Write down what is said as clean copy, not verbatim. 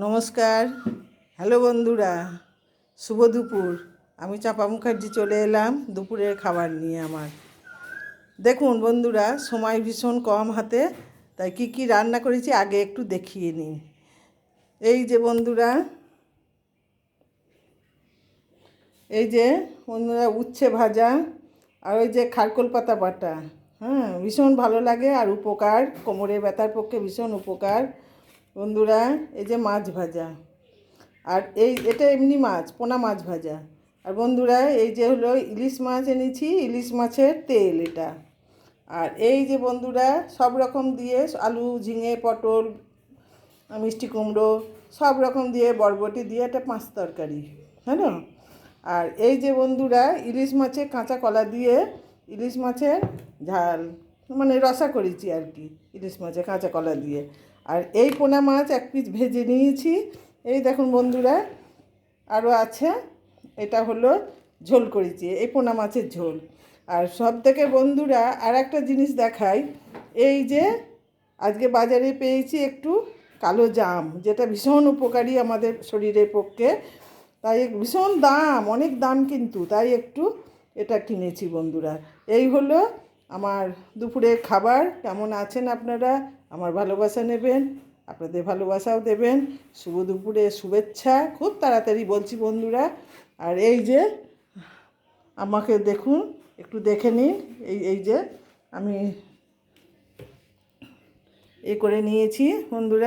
নমস্কার, হ্যালো বন্ধুরা, শুভ দুপুর। আমি চাপা মুখার্জি চলে এলাম দুপুরের খাবার নিয়ে। আমার দেখুন বন্ধুরা, সময় ভীষণ কম হাতে, তাই কি কি রান্না করেছি আগে একটু দেখিয়ে নিই। এই যে বন্ধুরা, উচ্ছে ভাজা আর ওই যে খারকোল পাতা বাটা। ভীষণ ভালো লাগে আর উপকার, কোমরে ব্যথার পক্ষে ভীষণ উপকার বন্ধুরা। এই যে মাছ ভাজা, আর এটা এমনি মাছ, পোনা মাছ ভাজা। আর বন্ধুরা, এই যে হলো ইলিশ মাছ এনেছি, ইলিশ মাছের তেল এটা। আর এই যে বন্ধুরা, সব রকম দিয়ে আলু, ঝিঙে, পটল, মিষ্টি কুমড়ো সব রকম দিয়ে, বরবটি দিয়ে একটা পাঁচ তরকারি, হ্যালো। আর এই যে বন্ধুরা, ইলিশ মাছে কাঁচা কলা দিয়ে ইলিশ মাছের ঝাল, মানে রসা করেছি আর কি, ইলিশ মাছে কাঁচা কলা দিয়ে। আর এই পোনা মাছ এক পিস ভেজে নিয়েছি। এই দেখুন বন্ধুরা, আরও আছে, এটা হলো ঝোল করেছি, এই পোনা মাছের ঝোল। আর সব থেকে বন্ধুরা আর একটা জিনিস দেখাই, এই যে আজকে বাজারে পেয়েছি একটু কালো জাম, যেটা ভীষণ উপকারী আমাদের শরীরের পক্ষে। তাই ভীষণ দাম, অনেক দাম কিন্তু, তাই একটু এটা কিনেছি বন্ধুরা। এই হলো আমার দুপুরের খাবার। কেমন আছেন আপনারা? আমার ভালোবাসা নেবেন, আপনাদের ভালোবাসাও দেবেন। শুভ দুপুরে শুভেচ্ছা, খুব তাড়াতাড়ি বলছি বন্ধুরা। আর এই যে আমাকে দেখুন, একটু দেখে নিন। এই যে আমি করে নিয়েছি বন্ধুরা।